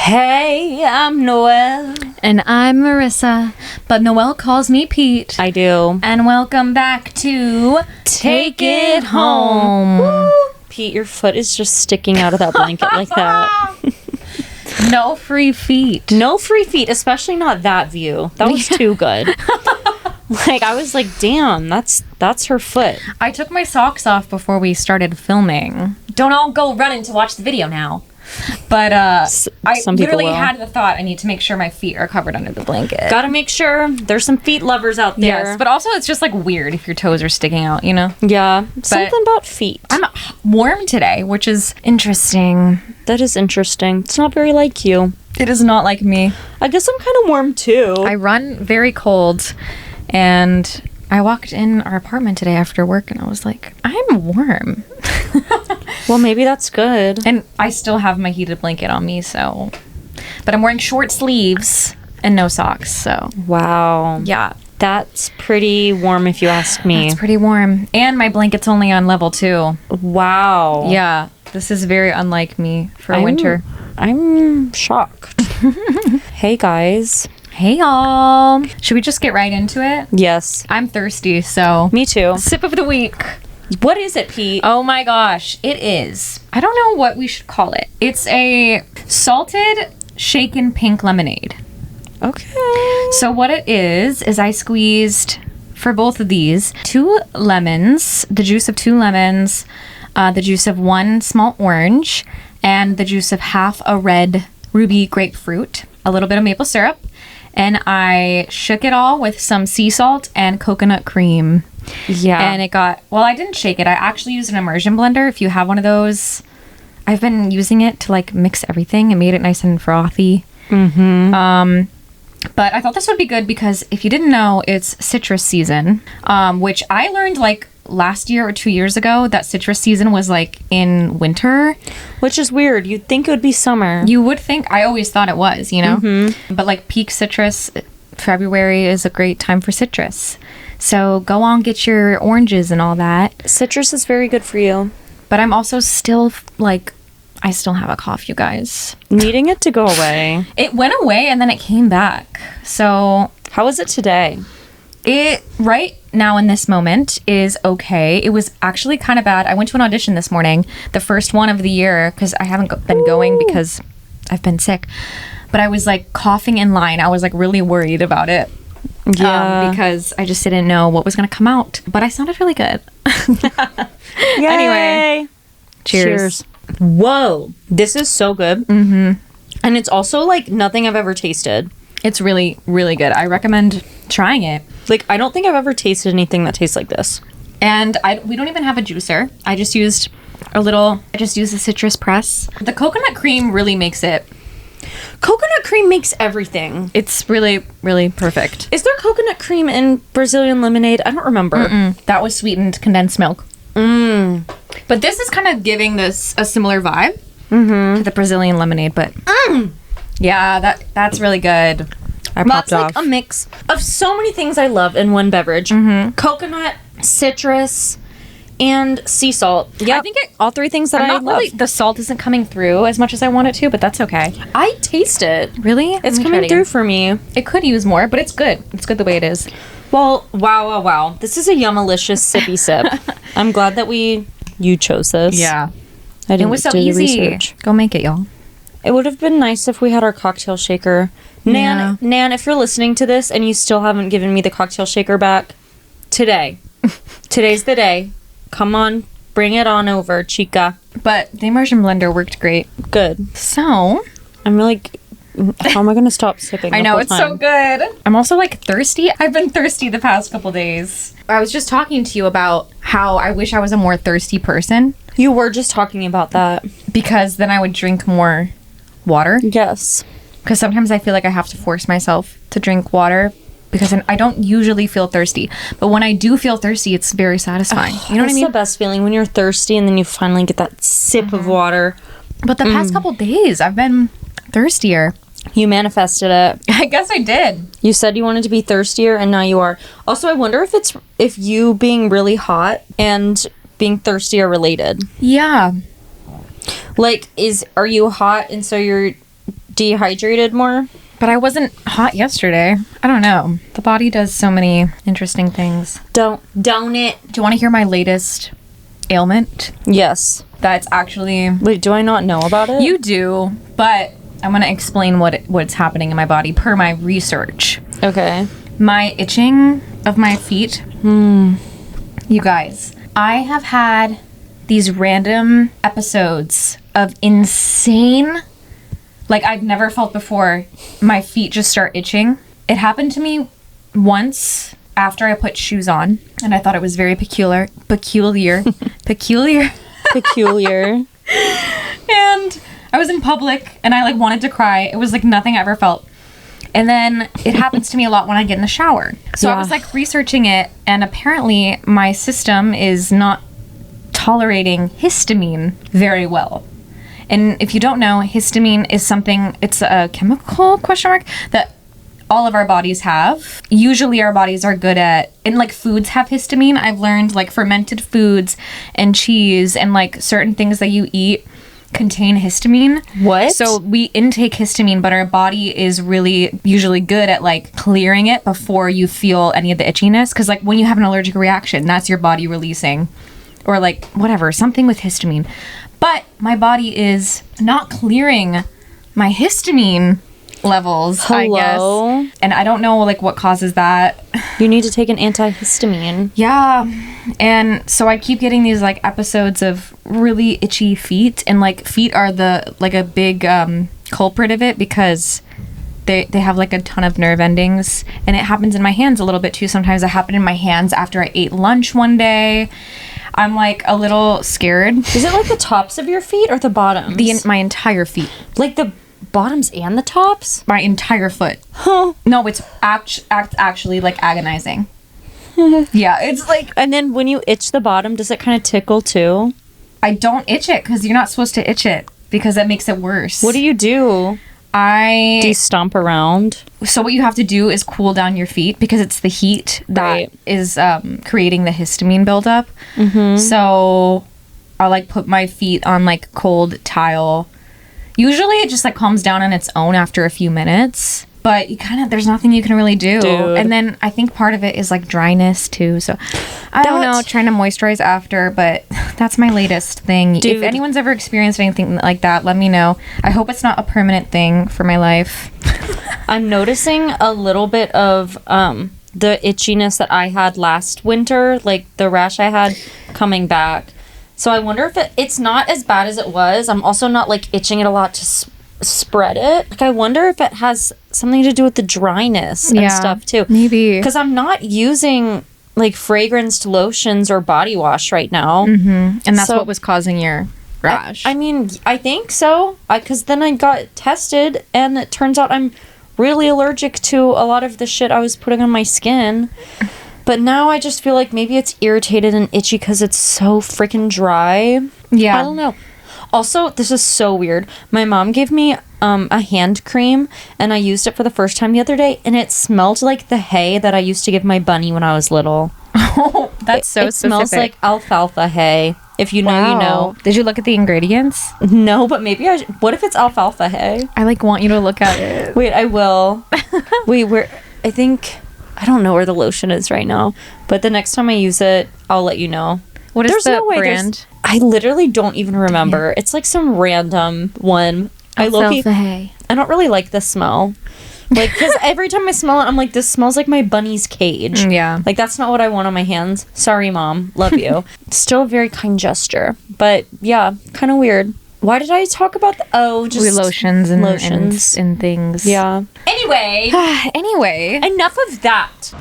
Hey, I'm Noelle. And I'm Marisa, but Noelle calls me Pete. I do. And welcome back to Take It Home. Woo. Pete, your foot is just sticking out of that blanket like that. No free feet. No free feet, especially not that view. That was too good. Like, I was like, damn, that's her foot. I took my socks off before we started filming. Don't all go running to watch the video now. But I literally had the thought, I need to make sure my feet are covered under the blanket. Gotta make sure. There's some feet lovers out there. Yes, but also it's just like weird if your toes are sticking out, you know? Yeah, something about feet. I'm warm today, which is interesting. That is interesting. It's not very like you. It is not like me. I guess I'm kind of warm too. I run very cold, and I walked in our apartment today after work, and I was like, I'm warm. Well, maybe that's good. And I still have my heated blanket on me, so... But I'm wearing short sleeves and no socks, so... Wow. Yeah. That's pretty warm if you ask me. It's pretty warm. And my blanket's only on level 2. Wow. Yeah. This is very unlike me for winter. I'm shocked. Hey, guys. Hey, y'all. Should we just get right into it? Yes. I'm thirsty, so... Me too. Sip of the week. What is it, Pete? Oh my gosh. It is. I don't know what we should call it. It's a salted shaken pink lemonade. Okay. So what it is I squeezed, for both of these, 2 lemons, the juice of 2 lemons, the juice of 1 small orange, and the juice of half a red ruby grapefruit, a little bit of maple syrup, and I shook it all with some sea salt and coconut cream. Yeah. And it got, well, I didn't shake it. I actually used an immersion blender. If you have one of those, I've been using it to like mix everything. It made it nice and frothy. Mm-hmm. But I thought this would be good because if you didn't know, it's citrus season, which I learned like last year or 2 years ago that citrus season was like in winter. Which is weird. You'd think it would be summer. You would think. I always thought it was, you know? Mm-hmm. But like peak citrus, February is a great time for citrus. So go on, get your oranges and all that. Citrus is very good for you. But I'm also still like, I still have a cough, you guys. Needing it to go away. It went away and then it came back. So how is it today? It right now in this moment is okay. It was actually kind of bad. I went to an audition this morning, the first one of the year, because I haven't been going because I've been sick. But I was like coughing in line. I was like really worried about it. Yeah. Because I just didn't know what was going to come out. But I sounded really good. Yay. Anyway, cheers. Whoa. This is so good. Mm-hmm. And it's also like nothing I've ever tasted. It's really, really good. I recommend trying it. Like, I don't think I've ever tasted anything that tastes like this. And we don't even have a juicer. I just used a citrus press. The coconut cream really makes it. Coconut cream makes everything. It's really, really perfect. Is there coconut cream in Brazilian lemonade? I don't remember. That was sweetened condensed milk. But this is kind of giving this a similar vibe to the Brazilian lemonade. But yeah, that's really good. That's like a mix of so many things I love in one beverage. Coconut, citrus, and sea salt. Yeah, I think all 3 things that I love. Really, the salt isn't coming through as much as I want it to, but that's okay. I taste it. Really? It's coming through for me. It could use more, but it's good. It's good the way it is. Well, wow. This is a yummalicious sippy sip. I'm glad that you chose this. Yeah. I didn't It was so do the easy. research. Go make it, y'all. It would have been nice if we had our cocktail shaker. Yeah. Nan, if you're listening to this and you still haven't given me the cocktail shaker back, today's the day. Come on, bring it on over, chica. But the immersion blender worked great. Good. So, I'm like, how am I going to stop sipping? I know, it's so good. I'm also like thirsty. I've been thirsty the past couple days. I was just talking to you about how I wish I was a more thirsty person. You were just talking about that. Because then I would drink more water. Yes. Because sometimes I feel like I have to force myself to drink water because I don't usually feel thirsty. But when I do feel thirsty, it's very satisfying. You know what I mean? It's the best feeling when you're thirsty and then you finally get that sip of water. But the past couple days, I've been thirstier. You manifested it. I guess I did. You said you wanted to be thirstier and now you are. Also, I wonder if you being really hot and being thirsty are related. Yeah. Like, are you hot and so you're dehydrated more. But I wasn't hot yesterday. I don't know. The body does so many interesting things. Don't it? Do you want to hear my latest ailment? Yes. That's actually... Wait, do I not know about it? You do, but I'm going to explain what's happening in my body per my research. Okay. My itching of my feet. You guys, I have had these random episodes of insane... Like, I've never felt before, my feet just start itching. It happened to me once after I put shoes on, and I thought it was very peculiar. And I was in public, and I, like, wanted to cry. It was, like, nothing I ever felt. And then it happens to me a lot when I get in the shower. So I was, like, researching it, and apparently my system is not tolerating histamine very well. And if you don't know, histamine is something, it's a chemical, ? That all of our bodies have. Usually our bodies are good at, and like foods have histamine. I've learned like fermented foods and cheese and like certain things that you eat contain histamine. What? So we intake histamine, but our body is really usually good at like clearing it before you feel any of the itchiness. Because like when you have an allergic reaction, that's your body releasing, or like whatever, something with histamine. But my body is not clearing my histamine levels, I guess. And I don't know, like, what causes that. You need to take an antihistamine. Yeah. And so I keep getting these, like, episodes of really itchy feet. And, like, feet are a big culprit of it because they have, like, a ton of nerve endings. And it happens in my hands a little bit, too. Sometimes it happened in my hands after I ate lunch one day. I'm, like, a little scared. Is it, like, the tops of your feet or the bottoms? My entire feet. Like, the bottoms and the tops? My entire foot. Huh. No, it's actually, like, agonizing. Yeah, it's, like... And then when you itch the bottom, does it kind of tickle, too? I don't itch it, because you're not supposed to itch it, because that makes it worse. What do you do? Do you stomp around? So what you have to do is cool down your feet because it's the heat that is creating the histamine buildup. Mm-hmm. So I'll like put my feet on like cold tile. Usually it just like calms down on its own after a few minutes. But there's nothing you can really do. Dude. And then I think part of it is like dryness too. So I don't know, trying to moisturize after, but that's my latest thing. Dude. If anyone's ever experienced anything like that, let me know. I hope it's not a permanent thing for my life. I'm noticing a little bit of the itchiness that I had last winter, like the rash I had coming back. So I wonder if it's not as bad as it was. I'm also not like itching it a lot to spread it. Like I wonder if it has something to do with the dryness and stuff too. Maybe. Because I'm not using like fragranced lotions or body wash right now. Mm-hmm. And that's what was causing your rash. I mean, I think so. Because then I got tested and it turns out I'm really allergic to a lot of the shit I was putting on my skin. But now I just feel like maybe it's irritated and itchy because it's so freaking dry. Yeah. I don't know. Also, this is so weird. My mom gave me a hand cream, and I used it for the first time the other day, and it smelled like the hay that I used to give my bunny when I was little. Oh, that's so specific. It smells like alfalfa hay. If you know, you know. Did you look at the ingredients? No, but maybe I should. What if it's alfalfa hay? I like want you to look at it. Wait, I will. Wait, I think... I don't know where the lotion is right now, but the next time I use it, I'll let you know. What is the brand? I literally don't even remember. Yeah. It's like some random one. Alfalfa hay. I don't really like the smell. Like, because every time I smell it, I'm like, this smells like my bunny's cage. Yeah. Like, that's not what I want on my hands. Sorry, Mom. Love you. Still a very kind gesture. But, yeah, kind of weird. Why did I talk about just lotions and things. Yeah. Anyway. Enough of that.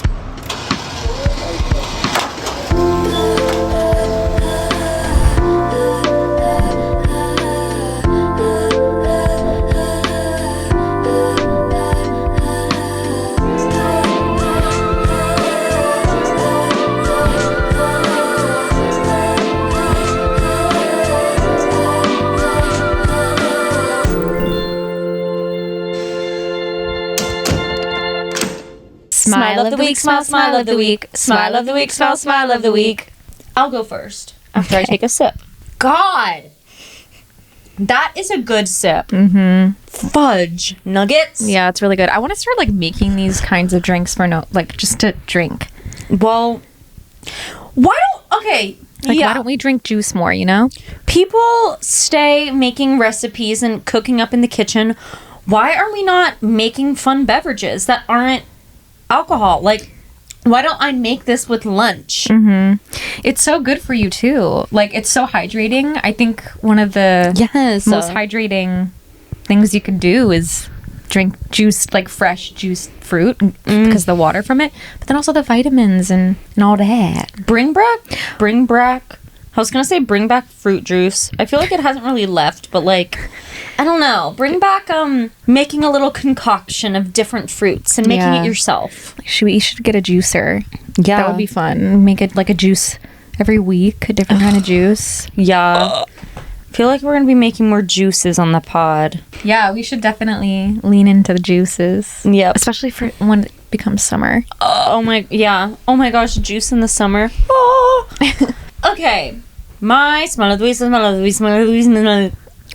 Smile of the week, smile of the week. Smile of the week, smile of the week. I'll go first after I take a sip. God! That is a good sip. Mm-hmm. Fudge nuggets. Yeah, it's really good. I want to start like making these kinds of drinks for just to drink. Well, why don't we drink juice more, you know? People stay making recipes and cooking up in the kitchen. Why are we not making fun beverages that aren't alcohol? Like, why don't I make this with lunch? Mm-hmm. It's so good for you too. Like, it's so hydrating. I think one of the most hydrating things you could do is drink juice, like fresh juiced fruit, because the water from it, but then also the vitamins and all that. Bring back. I was gonna say bring back fruit juice. I feel like it hasn't really left, but like, I don't know. Bring back making a little concoction of different fruits and making it yourself. We should get a juicer. Yeah, that would be fun. Make it like a juice every week, a different kind of juice. Yeah. I feel like we're gonna be making more juices on the pod. Yeah, we should definitely lean into the juices. Yeah, especially for when it becomes summer. Oh my gosh, juice in the summer. Oh. Okay, my smell of the week.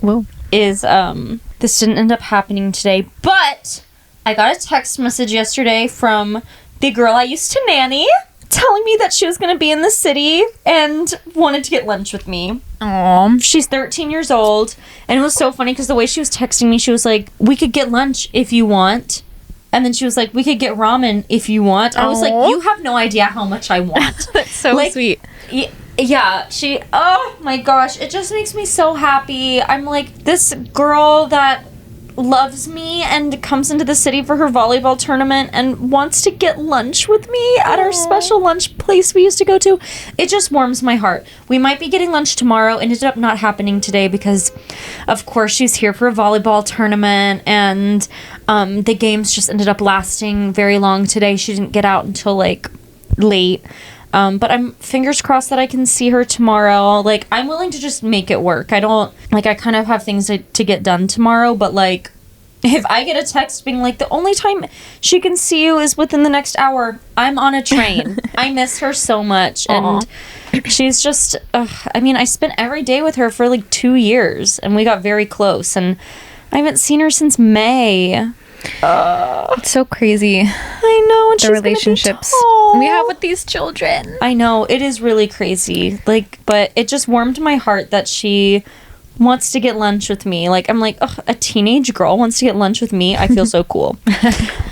Whoa. Is this didn't end up happening today, but I got a text message yesterday from the girl I used to nanny, telling me that she was going to be in the city and wanted to get lunch with me. Aww. She's 13 years old, and it was so funny because the way she was texting me, she was like, we could get lunch if you want. And then she was like, we could get ramen if you want. I was like, you have no idea how much I want. That's so sweet. Yeah, oh my gosh, it just makes me so happy. I'm like, this girl that loves me and comes into the city for her volleyball tournament and wants to get lunch with me at our special lunch place we used to go to. It just warms my heart. We might be getting lunch tomorrow. It ended up not happening today because, of course, she's here for a volleyball tournament, and the games just ended up lasting very long today. She didn't get out until, like, late. But I'm fingers crossed that I can see her tomorrow. Like, I'm willing to just make it work. I kind of have things to get done tomorrow, but, like, if I get a text being like, the only time she can see you is within the next hour, I'm on a train. I miss her so much. And she's just, I spent every day with her for, like, 2 years, and we got very close, and I haven't seen her since May. It's so crazy. I know, and the relationships we have with these children. I know, it is really crazy. Like, but it just warmed my heart that she wants to get lunch with me. Like, I'm like, ugh, a teenage girl wants to get lunch with me. I feel so cool.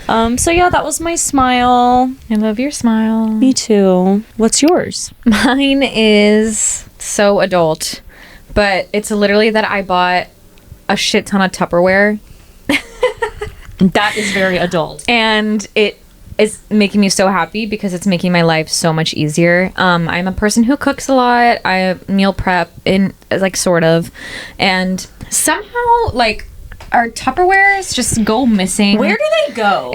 So yeah, that was my smile. I love your smile. Me too. What's yours? Mine is so adult, but it's literally that I bought a shit ton of Tupperware. That is very adult. And it is making me so happy because it's making my life so much easier. I'm a person who cooks a lot. I meal prep sort of. And somehow, like, our Tupperwares just go missing. Where do they go?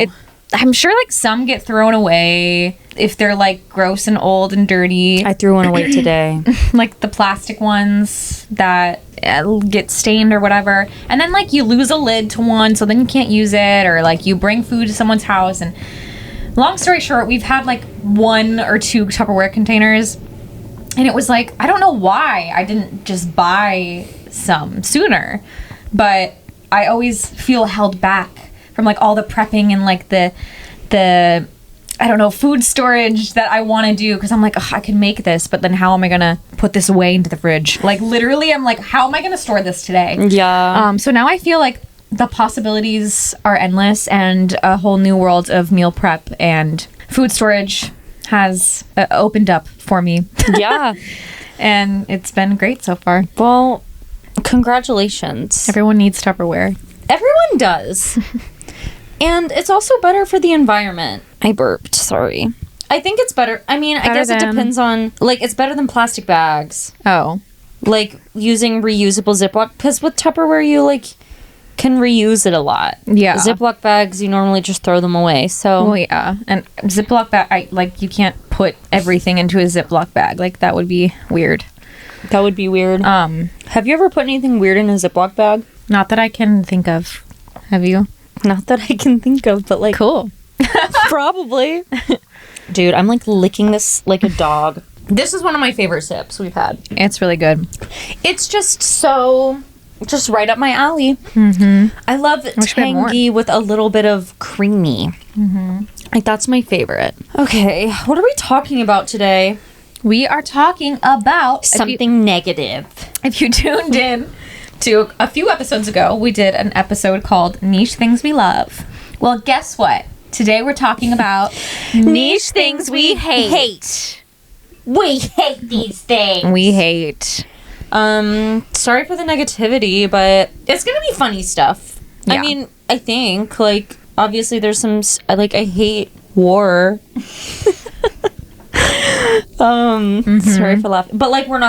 I'm sure, like, some get thrown away if they're, like, gross and old and dirty. I threw one away today. Like, the plastic ones that get stained or whatever. And then, like, you lose a lid to one, so then you can't use it. Or, like, you bring food to someone's house. And long story short, we've had, like, 1 or 2 Tupperware containers. And it was like, I don't know why I didn't just buy some sooner. But I always feel held back from, like, all the prepping and, like, the I don't know, food storage that I want to do, because I'm like, I can make this, but then how am I gonna put this away into the fridge? Like, literally, I'm like, how am I gonna store this today? Yeah. So now I feel like the possibilities are endless, and a whole new world of meal prep and food storage has opened up for me. Yeah. And it's been great so far. Well, congratulations. Everyone needs Tupperware. Everyone does. And it's also better for the environment. I burped, sorry. I think it's better. I mean, I guess it depends on, like, it's better than plastic bags. Oh. Like, using reusable Ziploc, because with Tupperware, you, like, can reuse it a lot. Yeah. Ziploc bags, you normally just throw them away, so. Well, yeah. And Ziploc bag, you can't put everything into a Ziploc bag. Like, that would be weird. That would be weird. Have you ever put anything weird in a Ziploc bag? Not that I can think of. Have you? Not that I can think of, but, like... Cool. Probably. Dude, I'm, like, licking this like a dog. This is one of my favorite sips we've had. It's really good. It's just so just right up my alley. I love tangy with a little bit of creamy. Like, that's my favorite. Okay, what are we talking about today? We are talking about something negative. If you tuned in to a few episodes ago, we did an episode called Niche Things We Love. Well, guess what? Today we're talking about niche things we hate. We hate these things. We hate. Sorry for the negativity, but it's gonna be funny stuff. Yeah. I mean, I think, like, obviously there's some, like, I hate war. Sorry for laughing. But, like, we're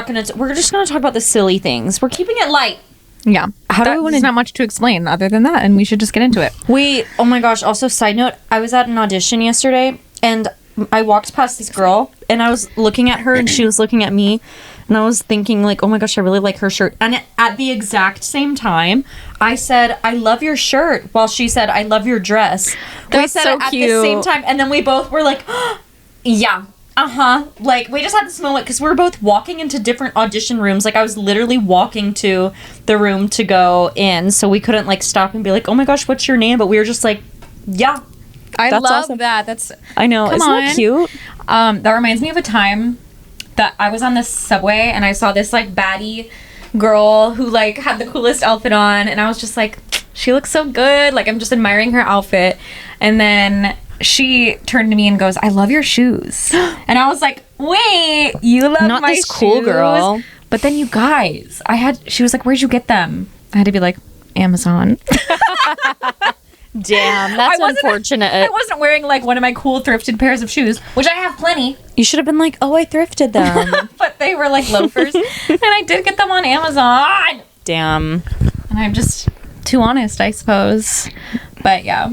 just gonna talk about the silly things. We're keeping it light. Yeah. There's not much to explain other than that, and we should just get into it. Oh my gosh, also, side note, I was at an audition yesterday, and I walked past this girl, and I was looking at her, and she was looking at me, and I was thinking, like, oh my gosh, I really like her shirt. And at the exact same time, I said, I love your shirt, while she said, I love your dress. We said so it at cute. The same time, and then we both were like, oh, yeah. Like, we just had this moment because we were both walking into different audition rooms. Like, I was literally walking to the room to go in, so we couldn't, like, stop and be like, oh my gosh, what's your name? But we were just like, yeah. I love awesome. That. I know. Isn't that cute? That reminds me of a time that I was on this subway and I saw this, like, baddie girl who, like, had the coolest outfit on, and I was just like, she looks so good. Like, I'm just admiring her outfit. And then she turned to me and goes, I love your shoes. And I was like, wait, you love not my this cool shoes? Girl. But then you guys, she was like, where'd you get them? I had to be like, Amazon. Damn, that's unfortunate. I wasn't wearing, like, one of my cool thrifted pairs of shoes, which I have plenty. You should have been like, oh, I thrifted them. But they were, like, loafers. And I did get them on Amazon. Damn. And I'm just too honest, I suppose. But yeah.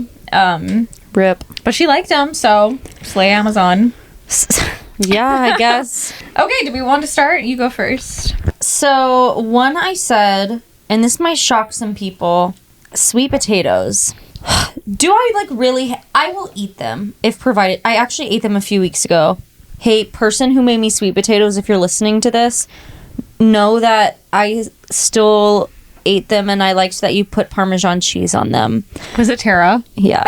Rip. But she liked them, so slay Amazon. Yeah, I guess. Okay, do we want to start? You go first. So, one I said, and this might shock some people, sweet potatoes. Do I, like, really? I will eat them if provided. I actually ate them a few weeks ago. Hey, person who made me sweet potatoes, if you're listening to this, know that I still ate them and I liked that you put Parmesan cheese on them. Was it Tara? Yeah.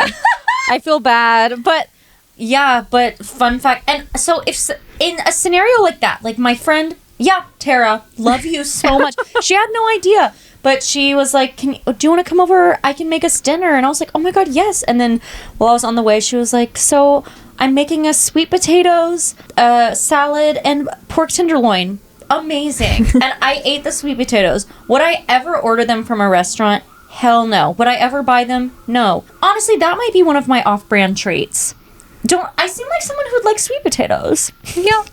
I feel bad, but yeah, but fun fact. And so if in a scenario like that, like my friend, yeah, Tara, love you so much. She had no idea, but she was like, do you want to come over? I can make us dinner. And I was like, oh my God, yes. And then while I was on the way, she was like, so I'm making us sweet potatoes, salad, and pork tenderloin. Amazing. And I ate the sweet potatoes. Would I ever order them from a restaurant? Hell no. Would I ever buy them? No. Honestly, that might be one of my off-brand traits. I seem like someone who'd like sweet potatoes. Yeah.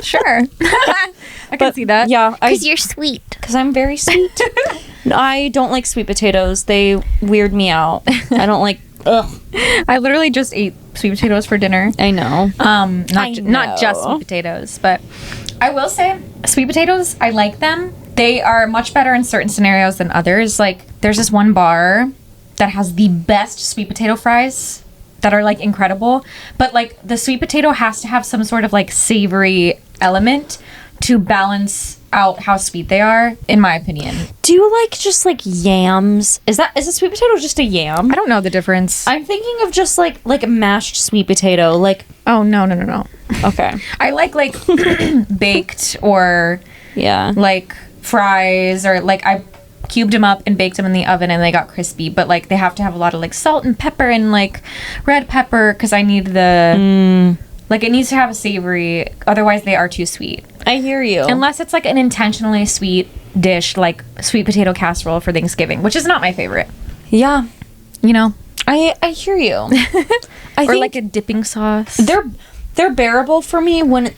Sure. I can see that. Yeah. Because you're sweet. Because I'm very sweet. I don't like sweet potatoes. They weird me out. I don't like... Ugh. I literally just ate sweet potatoes for dinner. I know. Not just sweet potatoes, but I will say sweet potatoes, I like them. They are much better in certain scenarios than others. Like, there's this one bar that has the best sweet potato fries that are, like, incredible. But, like, the sweet potato has to have some sort of, like, savory element to balance out how sweet they are, in my opinion. Do you like just, like, yams? Is a sweet potato just a yam? I don't know the difference. I'm thinking of just, like mashed sweet potato. Like, oh, no. Okay. I like baked or, yeah, like, fries, or, like, I cubed them up and baked them in the oven and they got crispy, but, like, they have to have a lot of, like, salt and pepper and, like, red pepper because I need the like, it needs to have a savory, otherwise they are too sweet. I hear you. Unless it's, like, an intentionally sweet dish, like sweet potato casserole for Thanksgiving, which is not my favorite. Yeah. You know? I hear you. Or think like a dipping sauce. They're bearable for me when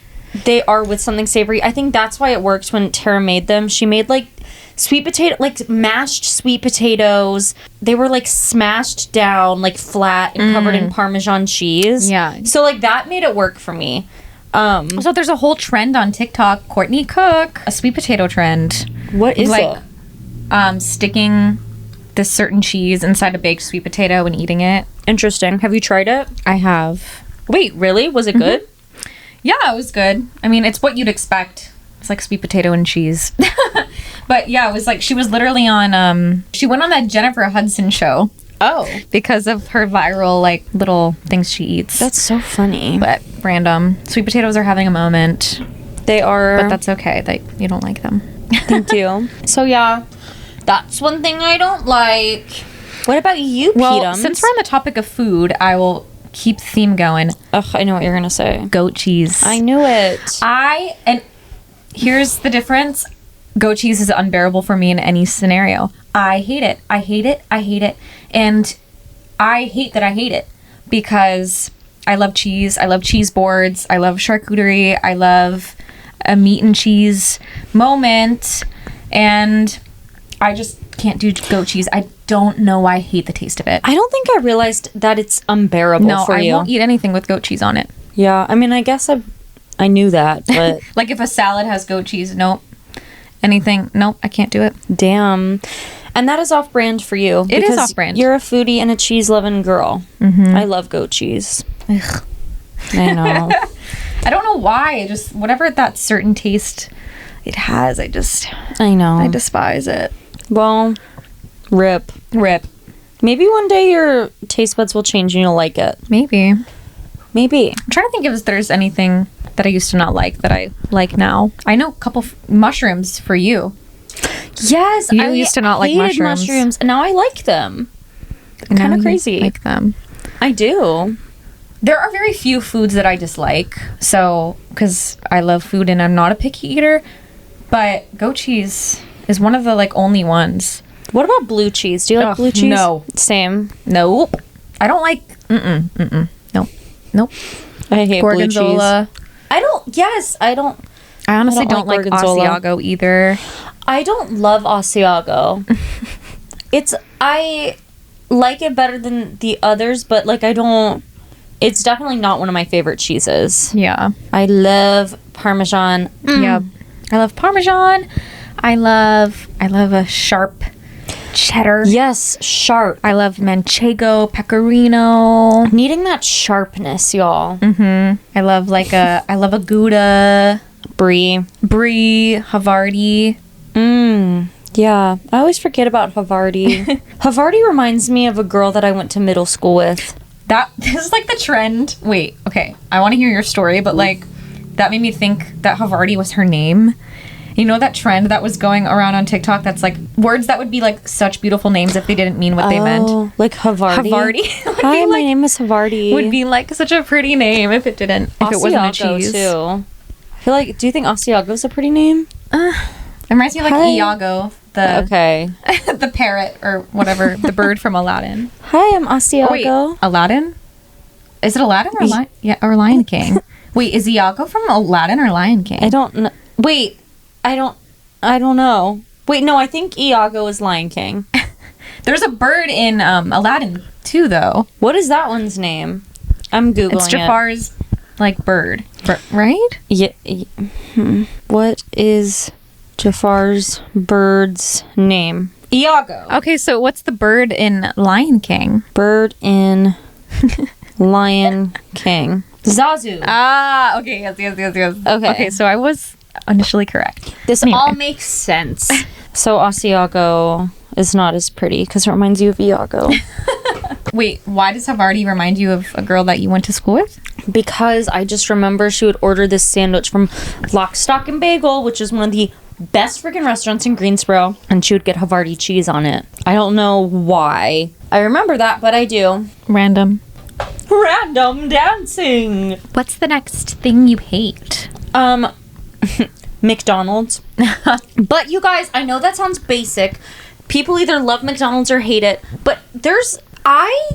they are with something savory. I think that's why it worked when Tara made them. She made, like, sweet potato, like, mashed sweet potatoes. They were, like, smashed down, like, flat and covered in Parmesan cheese. Yeah. So, like, that made it work for me. So there's a whole trend on TikTok, Courtney Cook, a sweet potato trend. What is it? Sticking this certain cheese inside a baked sweet potato and eating it. Interesting. Have you tried it? I have. Wait, really? Was it good? Yeah, it was good. I mean, it's what you'd expect. It's like sweet potato and cheese. But yeah, it was like she was literally on she went on that Jennifer Hudson show. Oh. Because of her viral like little things she eats. That's so funny. But random. Sweet potatoes are having a moment. They are. But that's okay. That you don't like them. Thank you. So yeah, that's one thing I don't like. What about you, Well, Petums? since we're on the topic of food, I will keep the theme going. Ugh, I know what you're gonna say. Goat cheese. I knew it. And here's the difference. Goat cheese is unbearable for me in any scenario. I hate it. I hate it. I hate it. And I hate that I hate it because I love cheese. I love cheese boards. I love charcuterie. I love a meat and cheese moment. And I just can't do goat cheese. I don't know why I hate the taste of it. I don't think I realized that it's unbearable for you. I won't eat anything with goat cheese on it. Yeah, I mean, I guess I knew that, but Like if a salad has goat cheese, nope. Anything, nope, I can't do it. damn. And that is off-brand for you. It is because off-brand. You're a foodie and a cheese-loving girl. I love goat cheese. Ugh. I know. I don't know why. Just whatever that certain taste it has, I know. I despise it. Well, rip. Maybe one day your taste buds will change and you'll like it. Maybe. Maybe. I'm trying to think if there's anything that I used to not like that I like now. I know a couple mushrooms for you. Yes, You used to not like hated mushrooms. and now I like them. And Kind now of you crazy. like them. I do. There are very few foods that I dislike. So, because I love food and I'm not a picky eater, but goat cheese is one of the like only ones. What about blue cheese? Do you like Ugh, blue cheese? no. Same. Nope. I don't like. Nope. I hate Gorgonzola. blue cheese. I don't. I honestly I don't don't like like Gorgonzola. Asiago either. I don't love Asiago. I like it better than the others, but like I don't. It's definitely not one of my favorite cheeses. Yeah. I love Parmesan. Yep. I love Parmesan. I love a sharp cheddar. Yes, sharp. I love Manchego, Pecorino. Needing that sharpness, y'all. I love a Gouda, Brie. Havarti. Yeah, I always forget about Havarti. Havarti reminds me of a girl that I went to middle school with. This is like the trend. Wait, okay. I want to hear your story, but like that made me think that Havarti was her name. You know that trend that was going around on TikTok that's like words that would be like such beautiful names if they didn't mean what they meant. Like Havarti. Havarti. Hi, my name is Havarti. Would be like such a pretty name if it wasn't a cheese. Too. I feel like, do you think Asiago's a pretty name? It reminds me of like Hi. Iago, the parrot or whatever, the bird from Aladdin. Hi, I'm Asiago. Oh, wait, Aladdin? Is it Aladdin or or Lion King? Wait, is Iago from Aladdin or Lion King? I don't know. Wait, I don't know. Wait, no, I think Iago is Lion King. There's a bird in Aladdin too, though. What is that one's name? I'm Googling It's Jafar's like bird, right? Yeah. What is Jafar's bird's name? Iago. Okay, so what's the bird in Lion King? Bird in Lion King. Zazu. Ah, okay, yes. Okay, so I was initially correct. This all makes sense. So Asiago is not as pretty because it reminds you of Iago. Wait, why does Havarti remind you of a girl that you went to school with? Because I just remember she would order this sandwich from Lock, Stock, and Bagel, which is one of the best freaking restaurants in Greensboro, and she would get Havarti cheese on it. I don't know why I remember that, but I do. Random dancing. What's the next thing you hate? McDonald's. But you guys, I know that sounds basic. People either love McDonald's or hate it, but I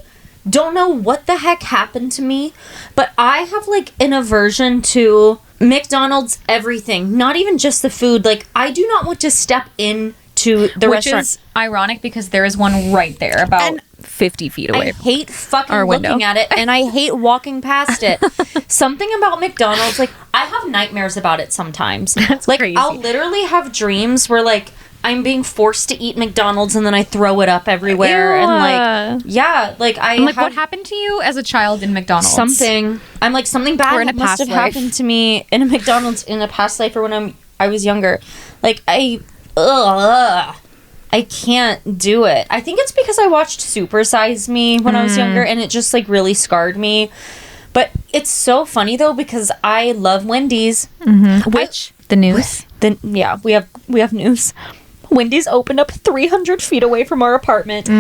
don't know what the heck happened to me, but I have like an aversion to McDonald's everything, not even just the food. Like, I do not want to step into the restaurant. Which is ironic because there is one right there about 50 feet away. I hate fucking Our window. looking at it, and I hate walking past it. Something about McDonald's, like, I have nightmares about it sometimes. That's like, crazy. I'll literally have dreams where, like, I'm being forced to eat McDonald's and then I throw it up everywhere. Ew. And, like, yeah, like, what happened to you as a child in McDonald's? Something. I'm like, something bad Or in a must have past life. happened to me in a McDonald's in a past life or when I was younger. Like, I ugh. I can't do it. I think it's because I watched Super Size Me when I was younger, and it just, like, really scarred me. But it's so funny, though, because I love Wendy's. Which? The news? Yeah, we have news. Wendy's opened up 300 feet away from our apartment.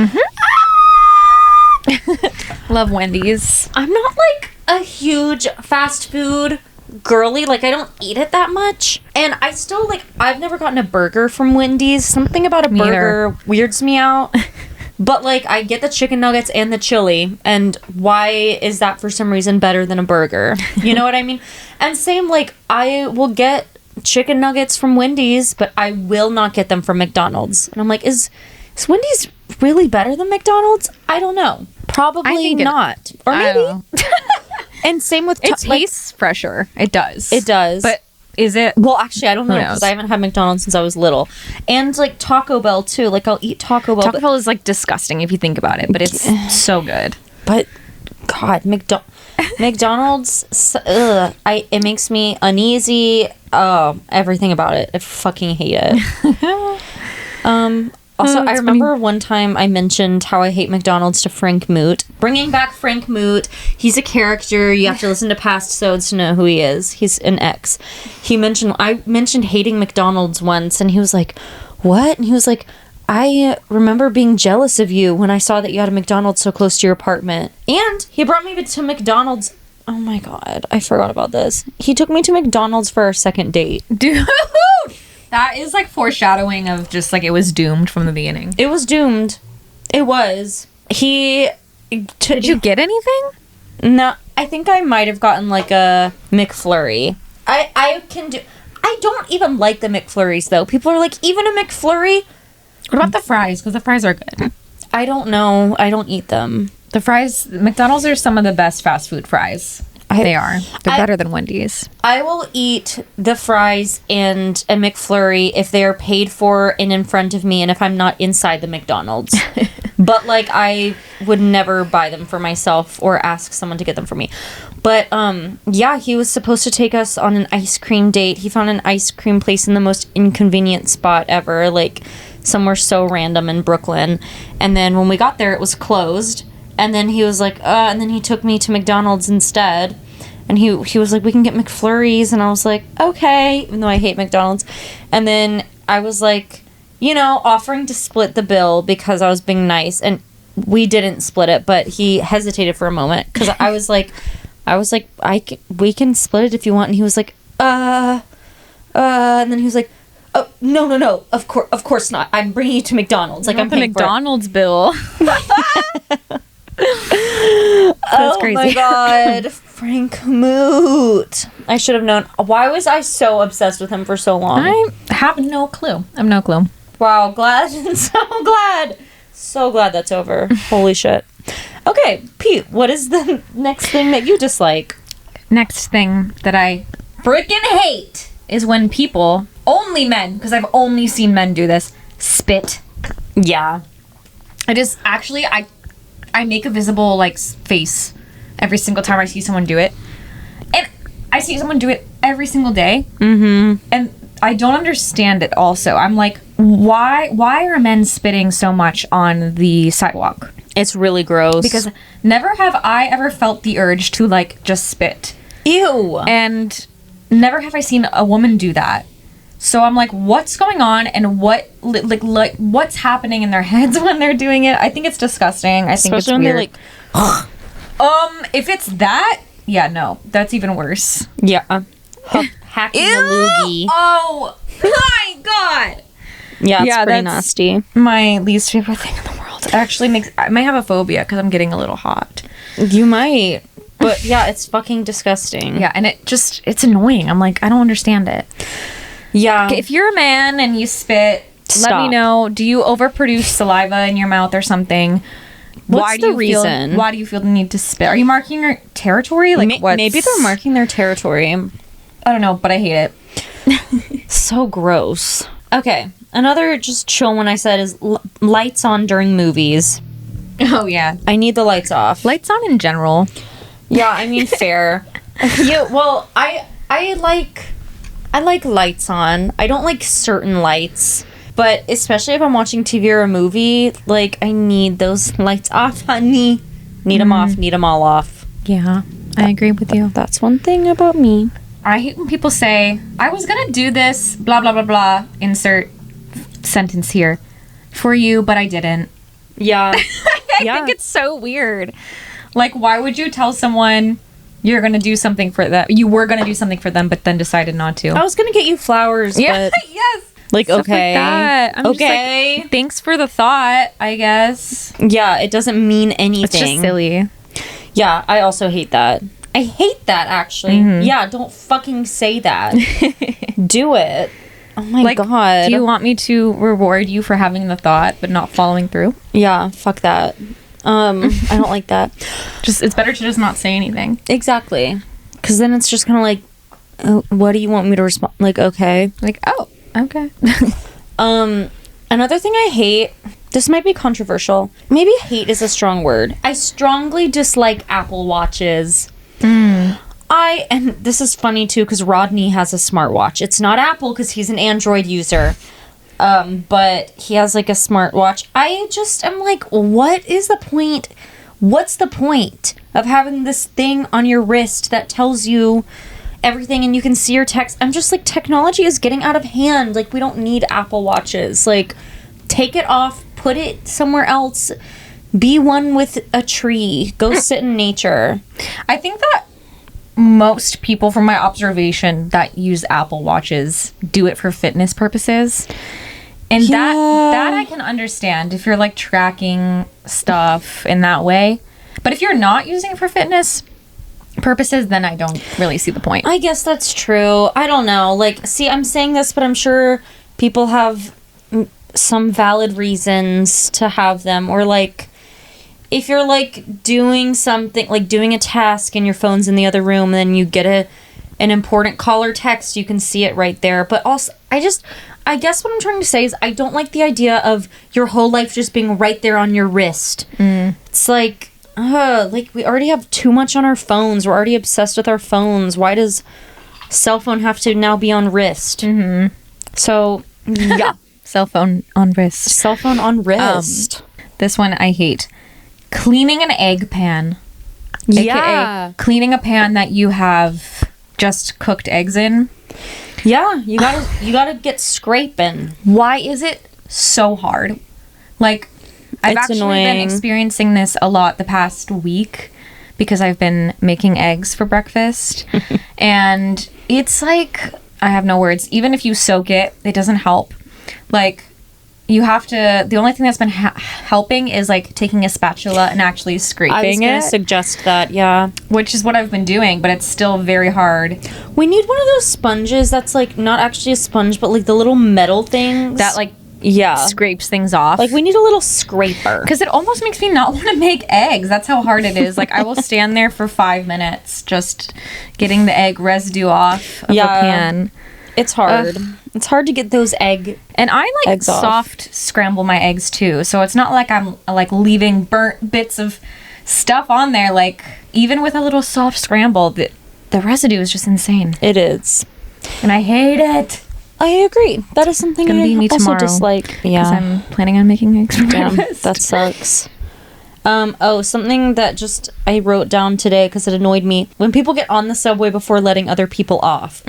Love Wendy's. I'm not, like, a huge fast food girly. Like, I don't eat it that much. And I still, like, I've never gotten a burger from Wendy's. Something about a burger weirds me out. But, like, I get the chicken nuggets and the chili. And why is that for some reason better than a burger? You know what I mean? And same, like, I will get chicken nuggets from Wendy's, but I will not get them from McDonald's. And I'm like, is Wendy's really better than McDonald's? I don't know. Probably not. Or maybe. And same with... It tastes fresher. It does. It does. But is it... Well, actually, I don't know, because I haven't had McDonald's since I was little. And, like, Taco Bell, too. Like, I'll eat Taco Bell. Taco Bell is, like, disgusting if you think about it, but it's so good. But, God, McDonald's, it makes me uneasy. Everything about it. I fucking hate it. Also, I remember one time I mentioned how I hate McDonald's to Frank Moot. Bringing back Frank Moot. He's a character. You have to listen to past episodes to know who he is. He's an ex. I mentioned hating McDonald's once, and he was like, what? And he was like, I remember being jealous of you when I saw that you had a McDonald's so close to your apartment. And he brought me to McDonald's. Oh my God, I forgot about this. He took me to McDonald's for our second date. Dude! That is, like, foreshadowing of just, like, it was doomed from the beginning. It was doomed. It was. Did you get anything? No, I think I might have gotten, like, a McFlurry. I don't even like the McFlurries, though. People are like, even a McFlurry? What about the fries? Because the fries are good. I don't know. I don't eat them. The fries, McDonald's are some of the best fast food fries. They are. They're better than Wendy's. I will eat the fries and a McFlurry if they are paid for and in front of me and if I'm not inside the McDonald's. But, like, I would never buy them for myself or ask someone to get them for me. But, yeah, he was supposed to take us on an ice cream date. He found an ice cream place in the most inconvenient spot ever, like, somewhere so random in Brooklyn. And then when we got there, it was closed. And then he was like, and then he took me to McDonald's instead. And he was like, we can get McFlurries. And I was like, okay, even though I hate McDonald's. And then I was like, you know, offering to split the bill because I was being nice. And we didn't split it, but he hesitated for a moment. Because I was like, we can split it if you want. And he was like, and then he was like, oh, no, of course not. I'm bringing you to McDonald's. Like, I'm the paying McDonald's bill. Oh crazy. My God, Frank Moot. I should have known. Why was I so obsessed with him for so long? I have no clue. I have no clue. Wow, glad. So glad that's over. Holy shit. Okay, Pete, what is the next thing that you dislike? Next thing that I freaking hate is when people, only men, because I've only seen men do this, spit. Yeah. I make a visible, like, face every single time I see someone do it. And I see someone do it every single day. Mm-hmm. And I don't understand it also. I'm like, why are men spitting so much on the sidewalk? It's really gross. Because never have I ever felt the urge to, like, just spit. Ew. And never have I seen a woman do that. So I'm like, what's going on, and what's happening in their heads when they're doing it? I think it's disgusting. I think especially it's weird. When they're like, if it's that, yeah, no, that's even worse. Yeah, hacking a loogie. Oh my God. Yeah, it's pretty nasty. My least favorite thing in the world. It actually I might have a phobia because I'm getting a little hot. You might. But yeah, it's fucking disgusting. Yeah, and it's annoying. I'm like, I don't understand it. Yeah. Okay, if you're a man and you spit, let me know. Do you overproduce saliva in your mouth or something? What's the reason? Why do you feel the need to spit? Are you marking your territory? Like, maybe they're marking their territory. I don't know, but I hate it. So gross. Okay, another just chill one I said is lights on during movies. Oh, yeah. I need the lights off. Lights on in general. Yeah, I mean, fair. Yeah, well, I like lights on. I don't like certain lights. But especially if I'm watching TV or a movie, like, I need those lights off, honey. Need them off, need them all off. Yeah, I agree with you. That's one thing about me. I hate when people say, I was going to do this, blah, blah, blah, blah, insert sentence here, for you, but I didn't. Yeah. I think it's so weird. Like, why would you tell someone you're going to do something for them? You were going to do something for them, but then decided not to. I was going to get you flowers, yeah, but... yes. Like, Stuff okay. Like that. I'm okay. Just like, thanks for the thought, I guess. Yeah, it doesn't mean anything. It's just silly. Yeah, I also hate that. I hate that, actually. Yeah, don't fucking say that. Do it. Oh my god. Do you want me to reward you for having the thought but not following through? Yeah, fuck that. I don't like that. It's better to just not say anything. Exactly. Because then it's just kind of like, oh, what do you want me to respond? Like, okay. Like, oh, okay. Another thing I hate, this might be controversial. Maybe hate is a strong word. I strongly dislike Apple Watches. And this is funny too, because Rodney has a smartwatch. It's not Apple because he's an Android user. But he has like a smartwatch. I just am like, what is the point? What's the point of having this thing on your wrist that tells you everything and you can see your text? I'm just like, technology is getting out of hand. Like, we don't need Apple Watches. Like, take it off, put it somewhere else. Be one with a tree. Go sit in nature. I think that most people, from my observation, that use Apple Watches do it for fitness purposes. And that I can understand if you're like tracking stuff in that way. But if you're not using it for fitness purposes, then I don't really see the point. I guess that's true. I don't know. Like, see, I'm saying this, but I'm sure people have some valid reasons to have them. Or like, if you're like doing something, like doing a task and your phone's in the other room, and then you get an important call or text, you can see it right there. But also, I guess what I'm trying to say is I don't like the idea of your whole life just being right there on your wrist. It's like we already have too much on our phones. We're already obsessed with our phones. Why does cell phone have to now be on wrist? So, yeah. Cell phone on wrist. Cell phone on wrist. This one I hate. Cleaning an egg pan. Yeah. AKA cleaning a pan that you have just cooked eggs in. Yeah, you gotta get scraping. Why is it so hard? Like, I've actually been experiencing this a lot the past week because I've been making eggs for breakfast. And it's like, I have no words. Even if you soak it, it doesn't help. Like, you have to, the only thing that's been helping is like taking a spatula and actually scraping it. I was going to suggest that, yeah. Which is what I've been doing, but it's still very hard. We need one of those sponges that's like not actually a sponge, but like the little metal things. That like, scrapes things off. Like, we need a little scraper. Because it almost makes me not want to make eggs. That's how hard it is. Like, I will stand there for 5 minutes just getting the egg residue off of a pan. It's hard. It's hard to get those and I like soft scramble my eggs too. So it's not like I'm like leaving burnt bits of stuff on there. Like, even with a little soft scramble, the residue is just insane. It is. And I hate it. I agree. That is something I also tomorrow, dislike. Yeah. Because I'm planning on making eggs for breakfast. That sucks. Something that just I wrote down today because it annoyed me. When people get on the subway before letting other people off.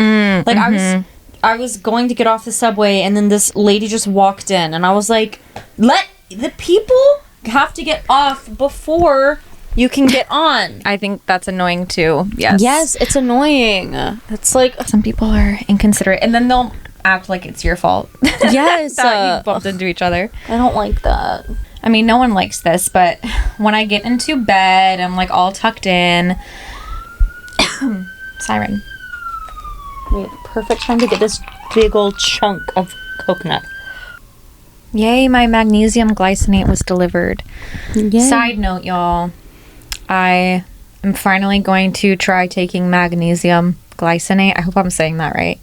I was going to get off the subway and then this lady just walked in and I was like, let the people have to get off before you can get on. I think that's annoying too. Yes, it's annoying. It's like some people are inconsiderate and then they'll act like it's your fault. Yes. That you bumped into each other. I don't like that. I mean, no one likes this, but when I get into bed, I'm like all tucked in. Siren. Wait, perfect time to get this big old chunk of coconut. Yay, my magnesium glycinate was delivered. Yay. Side note, y'all. I am finally going to try taking magnesium glycinate. I hope I'm saying that right.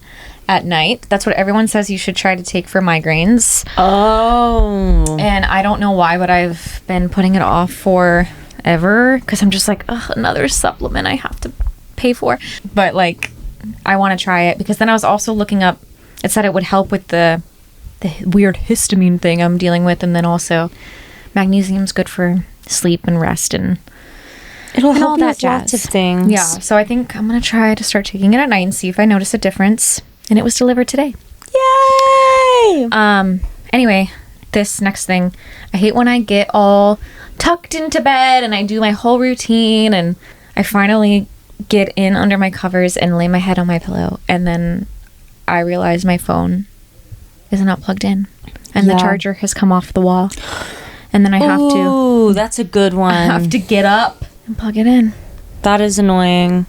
At night. That's what everyone says you should try to take for migraines. Oh. And I don't know why, but I've been putting it off forever because I'm just like, ugh, another supplement I have to pay for. But like, I want to try it because then I was also looking up, it said it would help with the the weird histamine thing I'm dealing with, and then also magnesium's good for sleep and rest, and It'll and help all you that with lots of jazz. things. Yeah, so I think I'm gonna try to start taking it at night and see if I notice a difference. And it was delivered today. Yay! Anyway, this next thing, I hate when I get all tucked into bed and I do my whole routine and I finally get in under my covers and lay my head on my pillow, and then I realize my phone is not plugged in and the charger has come off the wall, and then I have to. Ooh, that's a good one. I have to get up and plug it in. That is annoying.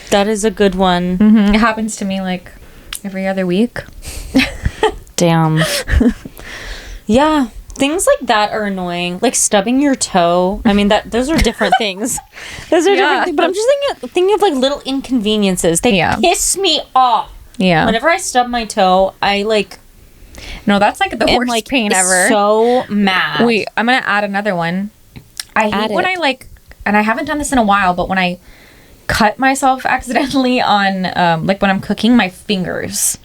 That is a good one. It happens to me like every other week. Damn. Yeah, things like that are annoying. Like stubbing your toe. I mean, those are different things. Those are different things. But I'm just thinking of like little inconveniences. They piss me off. Yeah. Whenever I stub my toe, I like. No, that's like the worst like, pain ever. So mad. Wait, I'm gonna add another one. I hate when I like, and I haven't done this in a while, but when I cut myself accidentally on, like when I'm cooking, my fingers.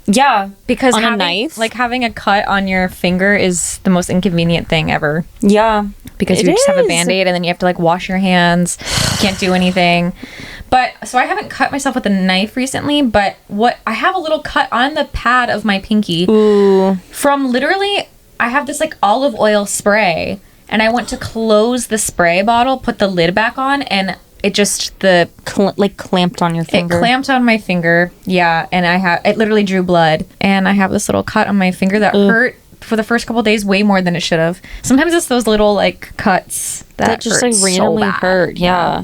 Yeah, because on a knife, like having a cut on your finger is the most inconvenient thing ever. Yeah, because you just have a Band-Aid and then you have to like wash your hands. You can't do anything. But so I haven't cut myself with a knife recently, but I have a little cut on the pad of my pinky. Ooh. From literally, I have this like olive oil spray, and I went to close the spray bottle, put the lid back on, and it just clamped on your finger. It clamped on my finger, yeah, and it literally drew blood, and I have this little cut on my finger that hurt for the first couple of days way more than it should have. Sometimes it's those little like cuts that just like randomly hurt. Yeah.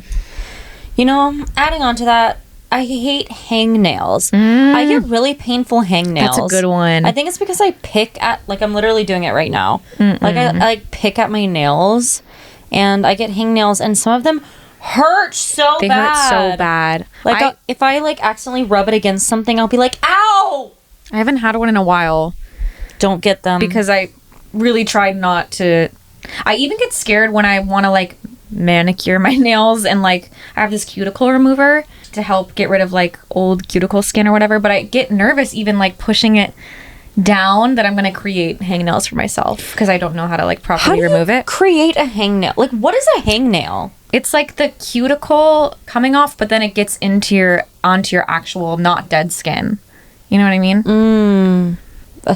You know, adding on to that, I hate hangnails. I get really painful hangnails. That's a good one. I think it's because I pick at, like, I'm literally doing it right now. Like I like pick at my nails, and I get hangnails, and some of them hurt so bad. They hurt so bad. Like if I like accidentally rub it against something, I'll be like, ow! I haven't had one in a while. Don't get them. Because I really tried not to. I even get scared when I want to like manicure my nails, and like I have this cuticle remover to help get rid of like old cuticle skin or whatever, but I get nervous even like pushing it down that I'm going to create hangnails for myself because I don't know how to like properly remove it. Create a hangnail. Like, what is a hangnail? It's like the cuticle coming off, but then it gets onto your actual not dead skin. You know what I mean?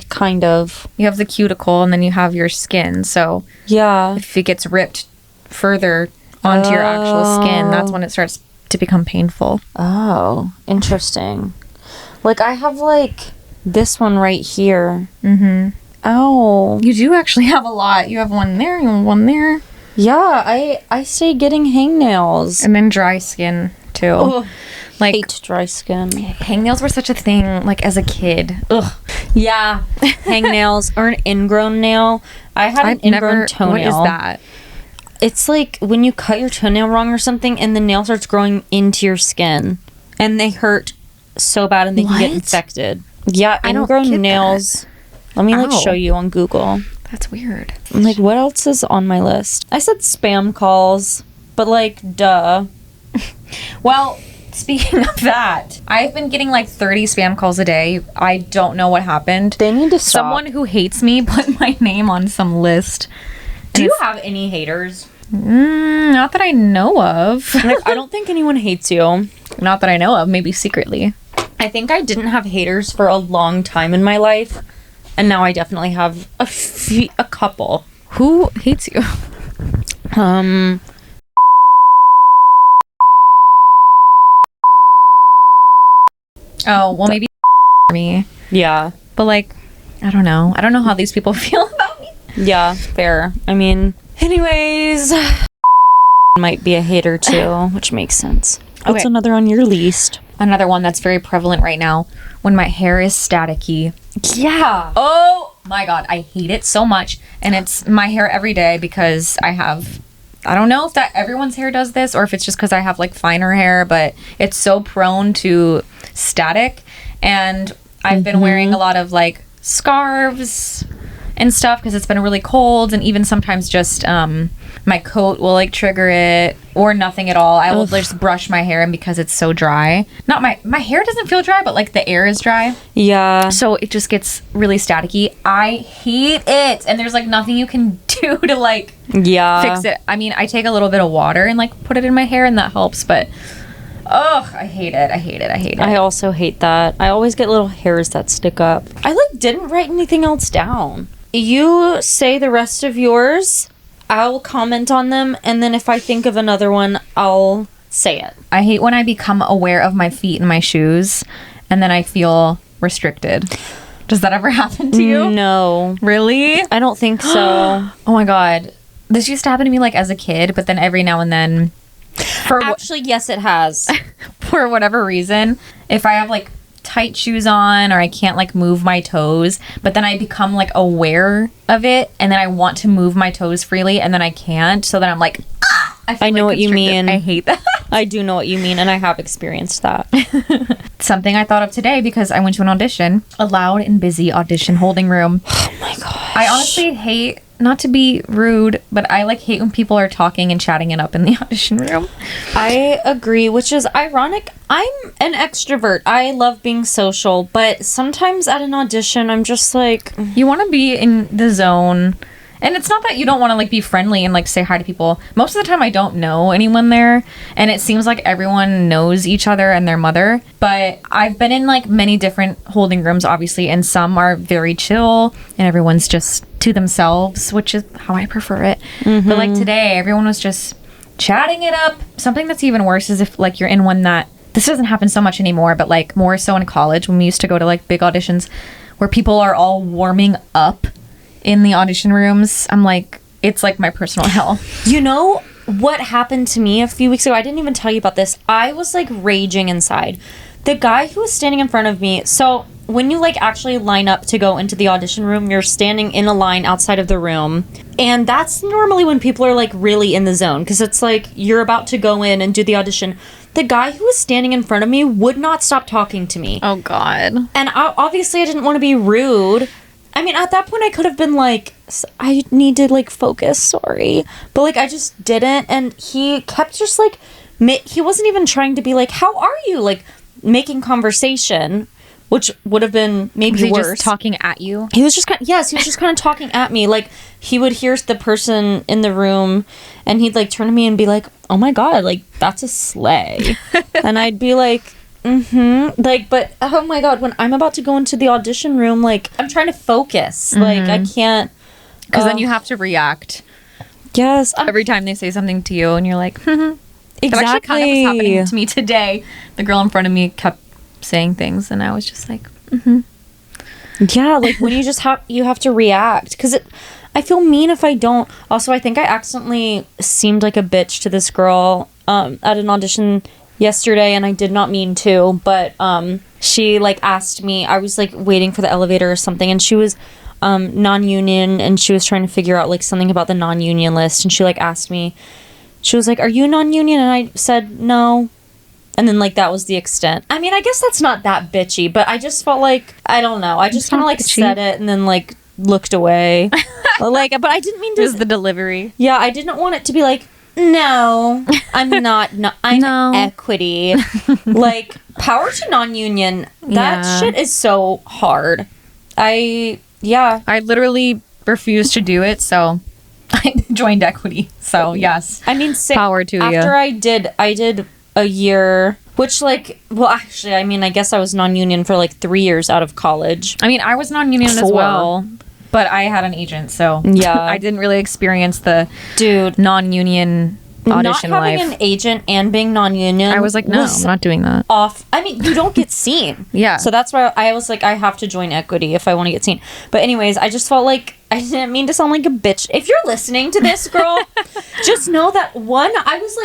Kind of. You have the cuticle and then you have your skin. So yeah, if it gets ripped further onto your actual skin, that's when it starts to become painful. Oh, interesting. Like I have like this one right here. Oh, you do actually have a lot. You have one there, you have one there. Yeah, I stay getting hangnails. And then dry skin too. Ugh. Like, hate dry skin. Hangnails were such a thing like as a kid. Ugh. Yeah. Hangnails or an ingrown nail. I had an ingrown toenail. What is that? It's like when you cut your toenail wrong or something and the nail starts growing into your skin, and they hurt so bad and they can get infected. Yeah, ingrown nails. Let me like show you on Google. That's weird. I'm like, what else is on my list? I said spam calls, but like, duh. Well, speaking of that, I've been getting like 30 spam calls a day. I don't know what happened. They need to stop. Someone who hates me put my name on some list. Do you have any haters? Not that I know of. Like, I don't think anyone hates you. Not that I know of. Maybe secretly. I think I didn't have haters for a long time in my life, and now I definitely have a couple. Who hates you? Oh, well, maybe me. Yeah. But like, I don't know. I don't know how these people feel about me. Yeah, fair. I mean, anyways, might be a hater too, which makes sense. What's another on your list? Another one that's very prevalent right now, when my hair is staticky. Yeah. Oh my god, I hate it so much. And it's my hair every day because I don't know if that everyone's hair does this or if it's just because I have like finer hair, but it's so prone to static. And I've been wearing a lot of like scarves and stuff because it's been really cold, and even sometimes just my coat will like trigger it, or nothing at all. I will just brush my hair, and because it's so dry, not my hair doesn't feel dry, but like the air is dry. Yeah. So it just gets really staticky. I hate it, and there's like nothing you can do to like fix it. I mean, I take a little bit of water and like put it in my hair, and that helps, but I hate it. I also hate that. I always get little hairs that stick up. I like didn't write anything else down. You say the rest of yours, I'll comment on them, and then if I think of another one, I'll say it. I hate when I become aware of my feet and my shoes, and then I feel restricted. Does that ever happen to you? No. Really? I don't think so. Oh my god. This used to happen to me like as a kid, but then every now and then... Actually, yes, it has. For whatever reason, if I have like tight shoes on, or I can't like move my toes, but then I become like aware of it, and then I want to move my toes freely, and then I can't, so then I'm like, I know what you mean. I hate that. I do know what you mean, and I have experienced that. Something I thought of today because I went to an audition, a loud and busy audition holding room. Oh my gosh. I honestly hate, not to be rude, but I like hate when people are talking and chatting it up in the audition room. I agree, which is ironic. I'm an extrovert. I love being social, but sometimes at an audition, I'm just like... You want to be in the zone. And it's not that you don't want to like be friendly and like say hi to people. Most of the time I don't know anyone there, and it seems like everyone knows each other and their mother. But I've been in like many different holding rooms, obviously, and some are very chill and everyone's just to themselves, which is how I prefer it. Mm-hmm. But like today, everyone was just chatting it up. Something that's even worse is if like you're in one that, this doesn't happen so much anymore, but like more so in college when we used to go to like big auditions where people are all warming up in the audition rooms. I'm like, it's like my personal hell. You know what happened to me a few weeks ago? I didn't even tell you about this. I was like raging inside. The guy who was standing in front of me, so when you like actually line up to go into the audition room, you're standing in a line outside of the room, and that's normally when people are like really in the zone, because it's like you're about to go in and do the audition. The guy who was standing in front of me would not stop talking to me. Oh god. And obviously I didn't want to be rude. I mean, at that point, I could have been like, I need to, like, focus, sorry. But, like, I just didn't. And he kept just, like, he wasn't even trying to be like, how are you? Like, making conversation, which would have been maybe worse. Was he just talking at you? He was just kind of, yes, he was just kind of talking at me. Like, he would hear the person in the room, and he'd, like, turn to me and be like, oh, my God, like, that's a sleigh. And I'd be like... Mm-hmm. Like, but oh my god, when I'm about to go into the audition room, like, I'm trying to focus. Mm-hmm. Like, I can't, because then you have to react. Yes, every time they say something to you, and you're like, exactly. That actually kind of was happening to me today. The girl in front of me kept saying things, and I was just like, yeah, like when you just have to react, because I feel mean if I don't. Also, I think I accidentally seemed like a bitch to this girl at an audition yesterday, and I did not mean to, but she like asked me, I was like waiting for the elevator or something, and she was non-union, and she was trying to figure out like something about the non-union list, and she like asked me, she was like, are you non-union? And I said no, and then like that was the extent. I mean, I guess that's not that bitchy, but I just felt like, I don't know, I just kind of like bitchy. Said it and then like looked away. Like, but I didn't mean to. It was the delivery. Yeah, I didn't want it to be like, no, I'm not. No, I'm equity. Like, power to non-union. That shit is so hard. I literally refused to do it, so I joined equity. So yes, I mean, power to you. After I did a year, which like, well, actually, I mean, I guess I was non-union for like 3 years out of college. I mean, I was non-union as well. But I had an agent, so yeah, I didn't really experience the non-union audition not having life. An agent and being non-union. I was like, no, I'm not doing that. Off. I mean, you don't get seen. Yeah. So that's why I was like, I have to join equity if I want to get seen. But anyways, I just felt like I didn't mean to sound like a bitch. If you're listening to this, girl, just know that I was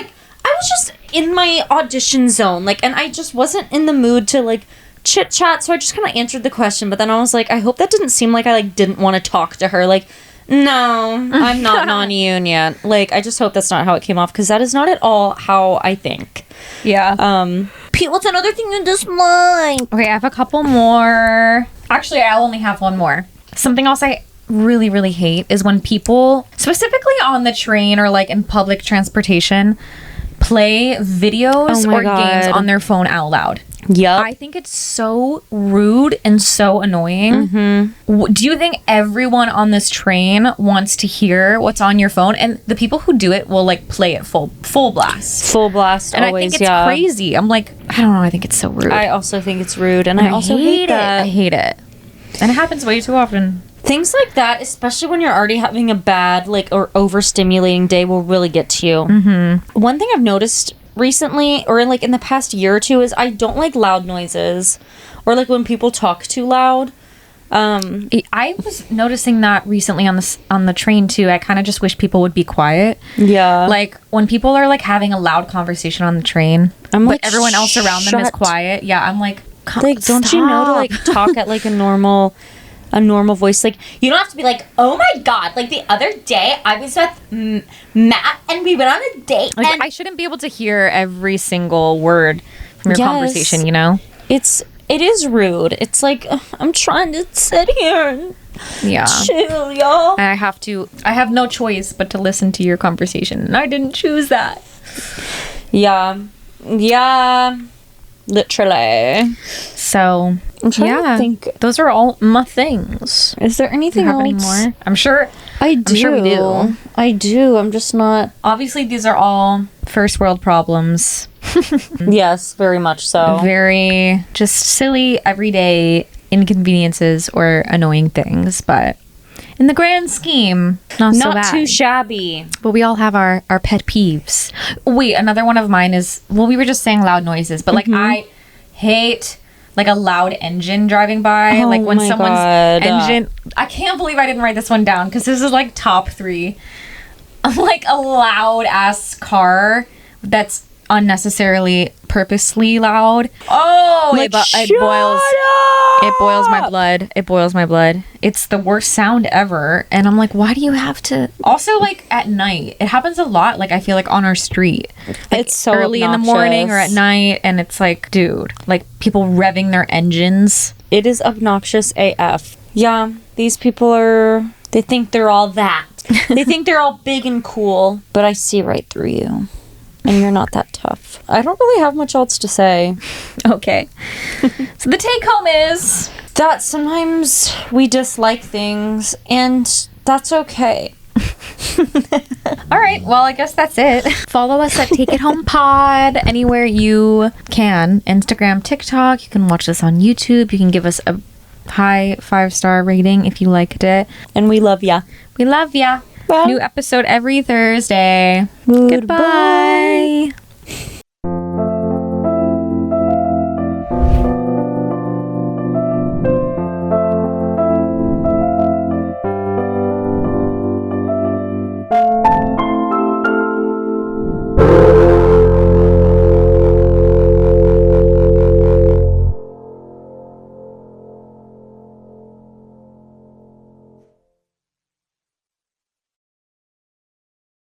just in my audition zone, like, and I just wasn't in the mood to like chit chat, so I just kind of answered the question, but then I was like, I hope that didn't seem like I like didn't want to talk to her. Like, no, I'm not non-union. Like, I just hope that's not how it came off, because that is not at all how I think. Yeah. Pete, what's another thing you dislike? Okay, I have a couple more. Actually, I only have one more. Something else I really, really hate is when people, specifically on the train or like in public transportation, play videos or games on their phone out loud. Yep. I think it's so rude and so annoying. Do you think everyone on this train wants to hear what's on your phone? And the people who do it will like play it full blast. Full blast, and always, I think it's crazy. I'm like, I don't know. I think it's so rude. I also think it's rude, and I also hate that. I hate it. And it happens way too often. Things like that, especially when you're already having a bad, like, or overstimulating day, will really get to you. One thing I've noticed recently, or like in the past year or two, is I don't like loud noises, or like when people talk too loud. I was noticing that recently on the train too. I kind of just wish people would be quiet. Yeah. Like when people are like having a loud conversation on the train, but everyone else around them is quiet. Yeah, I'm like, don't you know to like talk at like a normal voice? Like, you don't have to be like, oh my god, like the other day I was with Matt and we went on a date, like, and I shouldn't be able to hear every single word from your conversation, you know? It is rude. It's like, I'm trying to sit here and chill, y'all. And I have no choice but to listen to your conversation, and I didn't choose that. Yeah, literally. So I'm trying to think. Those are all my things. Is there anything else? Any more? I'm sure we do. I do. I'm just not. Obviously, these are all first world problems. Yes, very much so. Very just silly, everyday inconveniences or annoying things, but in the grand scheme, not so bad. Too shabby. But we all have our pet peeves. Wait, another one of mine is, well, we were just saying loud noises, but like I hate like a loud engine driving by. Like when someone's engine. I can't believe I didn't write this one down because this is like top 3. Like a loud ass car that's unnecessarily purposely loud. Oh, like, it boils my blood. It boils my blood. It's the worst sound ever. And I'm like, why do you have to? Also, like at night, it happens a lot. Like I feel like on our street, like, it's so early in the morning or at night, and it's like, dude, like people revving their engines. It is obnoxious AF. Yeah, these people they think they're all that. They think they're all big and cool, but I see right through you. And you're not that tough. I don't really have much else to say. Okay. So the take home is that sometimes we dislike things, and that's okay. All right. Well, I guess that's it. Follow us at Take It Home Pod anywhere you can. Instagram, TikTok. You can watch this on YouTube. You can give us a high 5-star rating if you liked it. And we love ya. We love ya. Bye. New episode every Thursday. Goodbye.